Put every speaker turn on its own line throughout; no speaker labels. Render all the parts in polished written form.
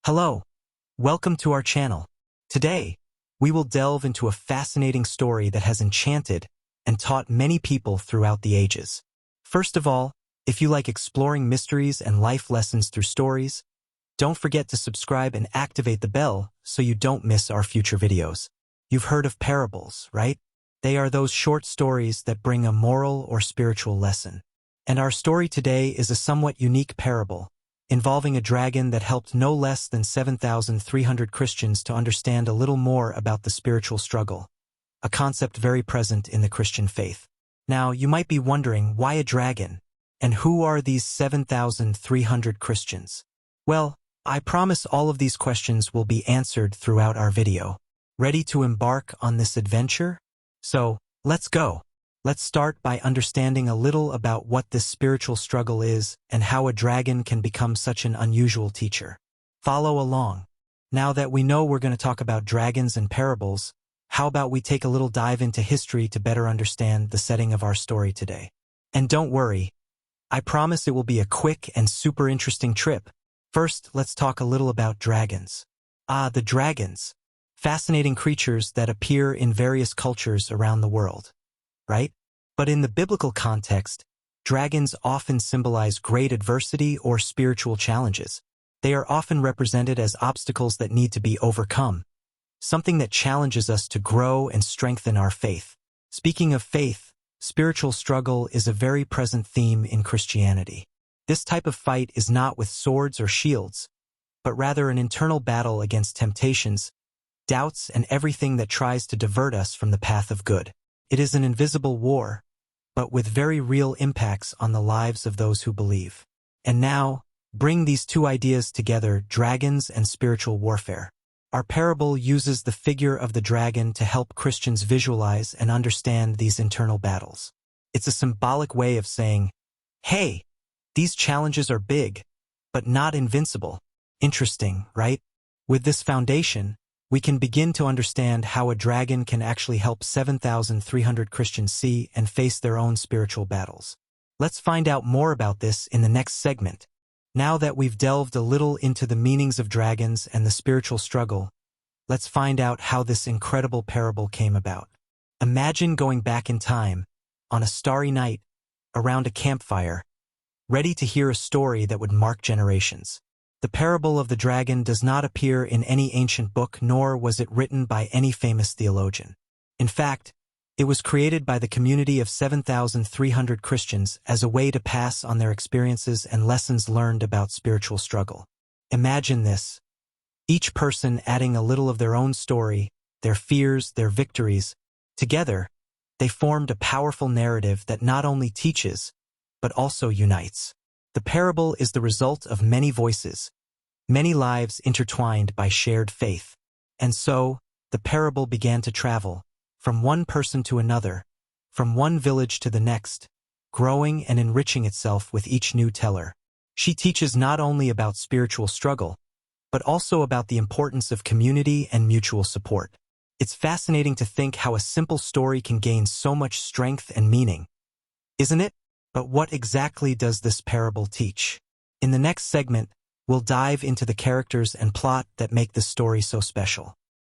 Hello, welcome to our channel. Today, we will delve into a fascinating story that has enchanted and taught many people throughout the ages. First of all, if you like exploring mysteries and life lessons through stories, don't forget to subscribe and activate the bell so you don't miss our future videos. You've heard of parables, right? They are those short stories that bring a moral or spiritual lesson. And our story today is a somewhat unique parable, involving a dragon that helped no less than 7,300 Christians to understand a little more about the spiritual struggle, a concept very present in the Christian faith. Now, you might be wondering, why a dragon? And who are these 7,300 Christians? Well, I promise all of these questions will be answered throughout our video. Ready to embark on this adventure? So, let's go. Let's start by understanding a little about what this spiritual struggle is and how a dragon can become such an unusual teacher. Follow along. Now that we know we're going to talk about dragons and parables, how about we take a little dive into history to better understand the setting of our story today? And don't worry, I promise it will be a quick and super interesting trip. First, let's talk a little about dragons. The dragons. Fascinating creatures that appear in various cultures around the world, right? But in the biblical context, dragons often symbolize great adversity or spiritual challenges. They are often represented as obstacles that need to be overcome, something that challenges us to grow and strengthen our faith. Speaking of faith, spiritual struggle is a very present theme in Christianity. This type of fight is not with swords or shields, but rather an internal battle against temptations, doubts, and everything that tries to divert us from the path of good. It is an invisible war, but with very real impacts on the lives of those who believe. And now, bring these two ideas together, dragons and spiritual warfare. Our parable uses the figure of the dragon to help Christians visualize and understand these internal battles. It's a symbolic way of saying, hey, these challenges are big, but not invincible. Interesting, right? With this foundation, we can begin to understand how a dragon can actually help 7,300 Christians see and face their own spiritual battles. Let's find out more about this in the next segment. Now that we've delved a little into the meanings of dragons and the spiritual struggle, let's find out how this incredible parable came about. Imagine going back in time, on a starry night, around a campfire, ready to hear a story that would mark generations. The parable of the dragon does not appear in any ancient book, nor was it written by any famous theologian. In fact, it was created by the community of 7,300 Christians as a way to pass on their experiences and lessons learned about spiritual struggle. Imagine this: each person adding a little of their own story, their fears, their victories. Together, they formed a powerful narrative that not only teaches, but also unites. The parable is the result of many voices, many lives intertwined by shared faith. And so, the parable began to travel, from one person to another, from one village to the next, growing and enriching itself with each new teller. She teaches not only about spiritual struggle, but also about the importance of community and mutual support. It's fascinating to think how a simple story can gain so much strength and meaning, isn't it? But what exactly does this parable teach? In the next segment, we'll dive into the characters and plot that make this story so special.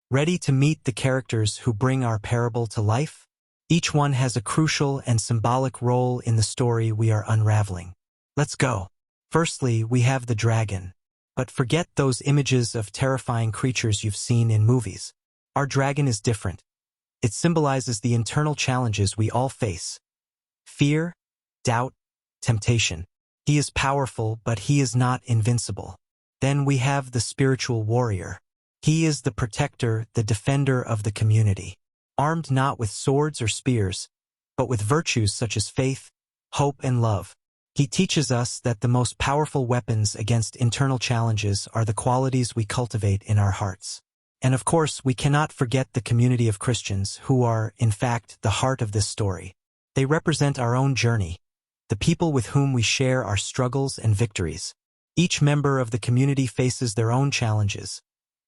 Ready to meet the characters who bring our parable to life? Each one has a crucial and symbolic role in the story we are unraveling. Let's go. Firstly, we have the dragon. But forget those images of terrifying creatures you've seen in movies. Our dragon is different. It symbolizes the internal challenges we all face: fear, doubt, temptation. He is powerful, but he is not invincible. Then we have the spiritual warrior. He is the protector, the defender of the community, armed not with swords or spears, but with virtues such as faith, hope, and love. He teaches us that the most powerful weapons against internal challenges are the qualities we cultivate in our hearts. And of course, we cannot forget the community of Christians, who are, in fact, the heart of this story. They represent our own journey, the people with whom we share our struggles and victories. Each member of the community faces their own challenges,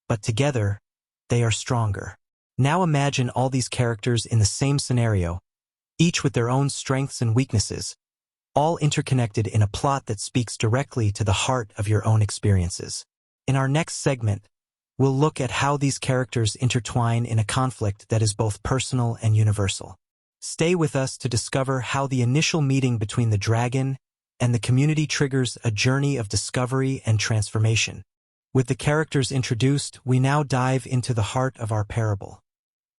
but together, they are stronger. Now imagine all these characters in the same scenario, each with their own strengths and weaknesses, all interconnected in a plot that speaks directly to the heart of your own experiences. In our next segment, we'll look at how these characters intertwine in a conflict that is both personal and universal. Stay with us to discover how the initial meeting between the dragon and the community triggers a journey of discovery and transformation. With the characters introduced, we now dive into the heart of our parable,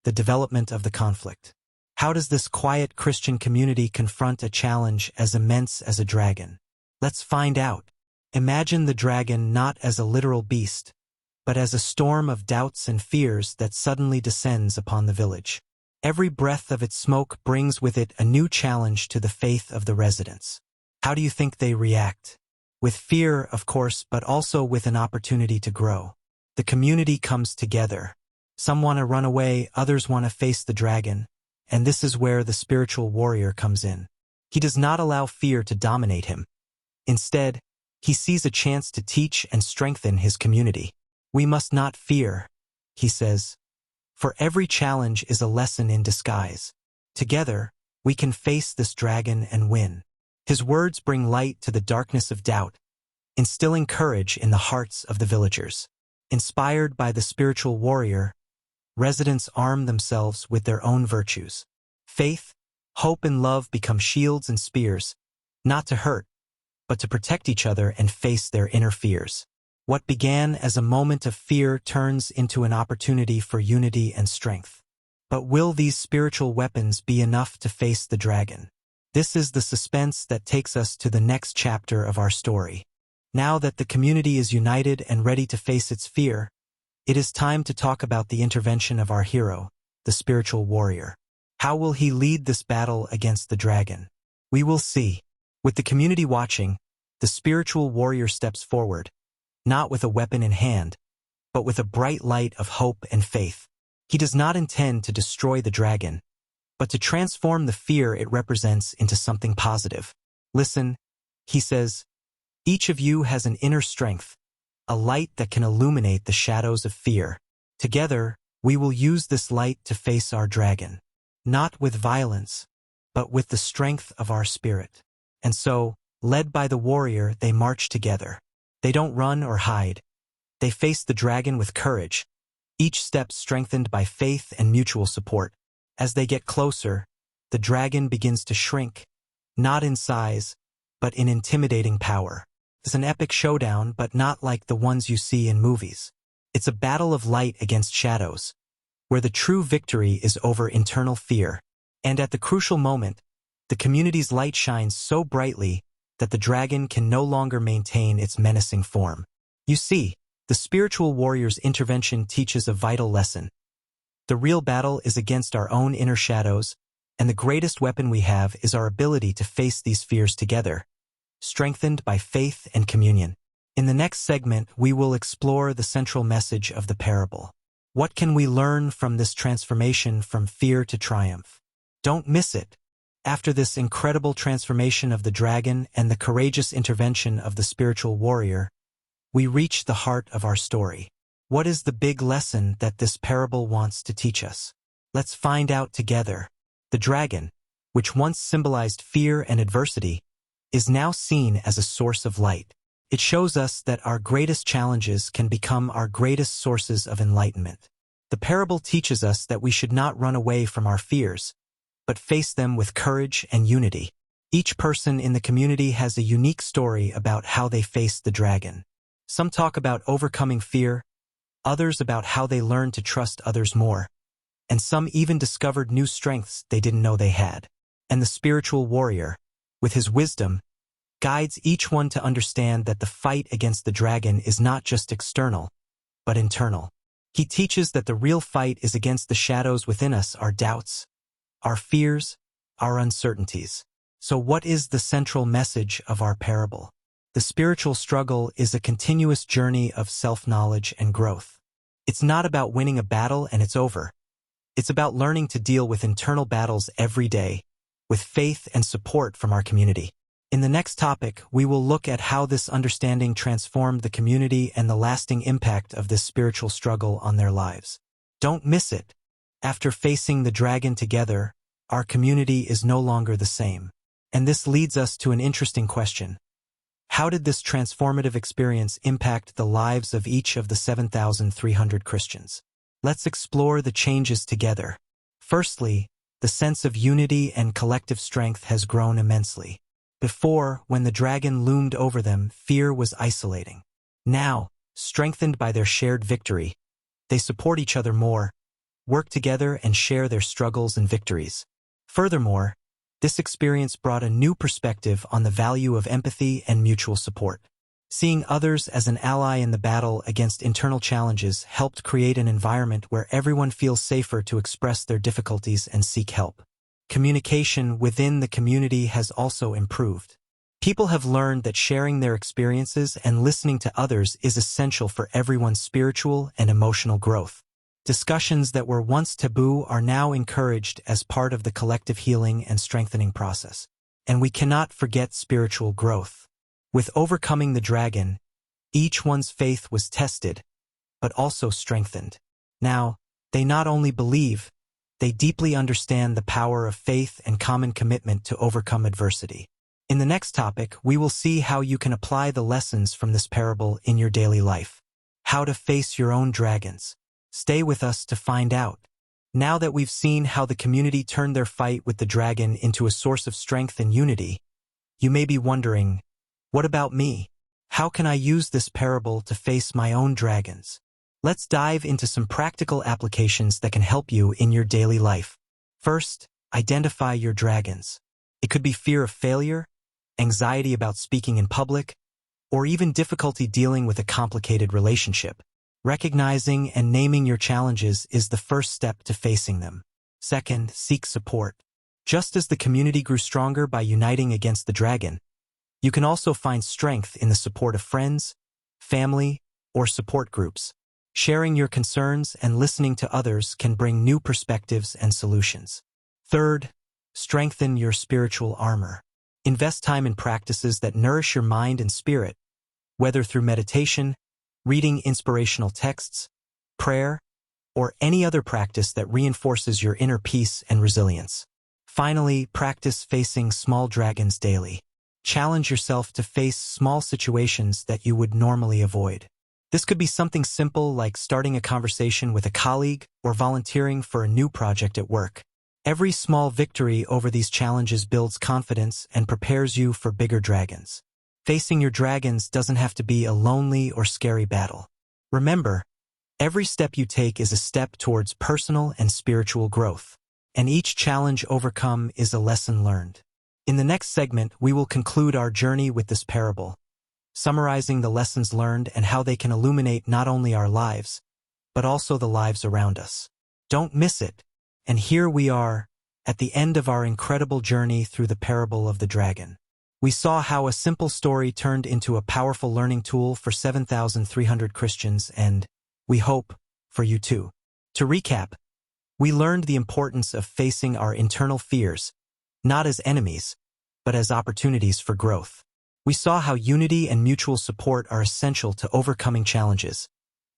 the development of the conflict. How does this quiet Christian community confront a challenge as immense as a dragon? Let's find out. Imagine the dragon not as a literal beast, but as a storm of doubts and fears that suddenly descends upon the village. Every breath of its smoke brings with it a new challenge to the faith of the residents. How do you think they react? With fear, of course, but also with an opportunity to grow. The community comes together. Some want to run away, others want to face the dragon, and this is where the spiritual warrior comes in. He does not allow fear to dominate him. Instead, he sees a chance to teach and strengthen his community. We must not fear, he says. For every challenge is a lesson in disguise. Together, we can face this dragon and win. His words bring light to the darkness of doubt, instilling courage in the hearts of the villagers. Inspired by the spiritual warrior, residents arm themselves with their own virtues. Faith, hope, and love become shields and spears, not to hurt, but to protect each other and face their inner fears. What began as a moment of fear turns into an opportunity for unity and strength. But will these spiritual weapons be enough to face the dragon? This is the suspense that takes us to the next chapter of our story. Now that the community is united and ready to face its fear, it is time to talk about the intervention of our hero, the spiritual warrior. How will he lead this battle against the dragon? We will see. With the community watching, the spiritual warrior steps forward, not with a weapon in hand, but with a bright light of hope and faith. He does not intend to destroy the dragon, but to transform the fear it represents into something positive. Listen, he says, each of you has an inner strength, a light that can illuminate the shadows of fear. Together, we will use this light to face our dragon, not with violence, but with the strength of our spirit. And so, led by the warrior, they march together. They don't run or hide. They face the dragon with courage, each step strengthened by faith and mutual support. As they get closer, the dragon begins to shrink, not in size, but in intimidating power. It's an epic showdown, but not like the ones you see in movies. It's a battle of light against shadows, where the true victory is over internal fear. And at the crucial moment, the community's light shines so brightly that the dragon can no longer maintain its menacing form. You see, the spiritual warrior's intervention teaches a vital lesson. The real battle is against our own inner shadows, and the greatest weapon we have is our ability to face these fears together, strengthened by faith and communion. In the next segment, we will explore the central message of the parable. What can we learn from this transformation from fear to triumph? Don't miss it. After this incredible transformation of the dragon and the courageous intervention of the spiritual warrior, we reach the heart of our story. What is the big lesson that this parable wants to teach us? Let's find out together. The dragon, which once symbolized fear and adversity, is now seen as a source of light. It shows us that our greatest challenges can become our greatest sources of enlightenment. The parable teaches us that we should not run away from our fears, but face them with courage and unity. Each person in the community has a unique story about how they faced the dragon. Some talk about overcoming fear, others about how they learned to trust others more, and some even discovered new strengths they didn't know they had. And the spiritual warrior, with his wisdom, guides each one to understand that the fight against the dragon is not just external, but internal. He teaches that the real fight is against the shadows within us, our doubts, our fears, our uncertainties. So what is the central message of our parable? The spiritual struggle is a continuous journey of self-knowledge and growth. It's not about winning a battle and it's over. It's about learning to deal with internal battles every day, with faith and support from our community. In the next topic, we will look at how this understanding transformed the community and the lasting impact of this spiritual struggle on their lives. Don't miss it. After facing the dragon together, our community is no longer the same. And this leads us to an interesting question. How did this transformative experience impact the lives of each of the 7,300 Christians? Let's explore the changes together. Firstly, the sense of unity and collective strength has grown immensely. Before, when the dragon loomed over them, fear was isolating. Now, strengthened by their shared victory, they support each other more, work together, and share their struggles and victories. Furthermore, this experience brought a new perspective on the value of empathy and mutual support. Seeing others as an ally in the battle against internal challenges helped create an environment where everyone feels safer to express their difficulties and seek help. Communication within the community has also improved. People have learned that sharing their experiences and listening to others is essential for everyone's spiritual and emotional growth. Discussions that were once taboo are now encouraged as part of the collective healing and strengthening process. And we cannot forget spiritual growth. With overcoming the dragon, each one's faith was tested, but also strengthened. Now, they not only believe, they deeply understand the power of faith and common commitment to overcome adversity. In the next topic, we will see how you can apply the lessons from this parable in your daily life. How to face your own dragons. Stay with us to find out. Now that we've seen how the community turned their fight with the dragon into a source of strength and unity, you may be wondering, what about me? How can I use this parable to face my own dragons? Let's dive into some practical applications that can help you in your daily life. First, identify your dragons. It could be fear of failure, anxiety about speaking in public, or even difficulty dealing with a complicated relationship. Recognizing and naming your challenges is the first step to facing them. Second, seek support. Just as the community grew stronger by uniting against the dragon, you can also find strength in the support of friends, family, or support groups. Sharing your concerns and listening to others can bring new perspectives and solutions. Third, strengthen your spiritual armor. Invest time in practices that nourish your mind and spirit, whether through meditation, reading inspirational texts, prayer, or any other practice that reinforces your inner peace and resilience. Finally, practice facing small dragons daily. Challenge yourself to face small situations that you would normally avoid. This could be something simple like starting a conversation with a colleague or volunteering for a new project at work. Every small victory over these challenges builds confidence and prepares you for bigger dragons. Facing your dragons doesn't have to be a lonely or scary battle. Remember, every step you take is a step towards personal and spiritual growth, and each challenge overcome is a lesson learned. In the next segment, we will conclude our journey with this parable, summarizing the lessons learned and how they can illuminate not only our lives, but also the lives around us. Don't miss it. And here we are, at the end of our incredible journey through the parable of the dragon. We saw how a simple story turned into a powerful learning tool for 7,300 Christians and, we hope, for you too. To recap, we learned the importance of facing our internal fears, not as enemies, but as opportunities for growth. We saw how unity and mutual support are essential to overcoming challenges,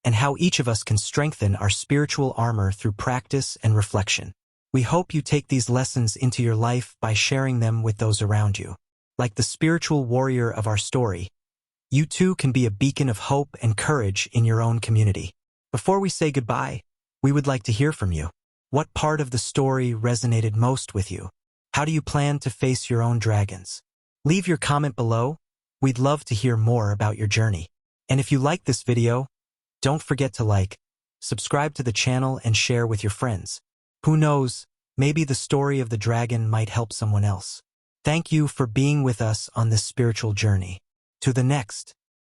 and how each of us can strengthen our spiritual armor through practice and reflection. We hope you take these lessons into your life by sharing them with those around you. Like the spiritual warrior of our story, you too can be a beacon of hope and courage in your own community. Before we say goodbye, we would like to hear from you. What part of the story resonated most with you? How do you plan to face your own dragons? Leave your comment below. We'd love to hear more about your journey. And if you like this video, don't forget to like, subscribe to the channel, and share with your friends. Who knows, maybe the story of the dragon might help someone else. Thank you for being with us on this spiritual journey. To the next.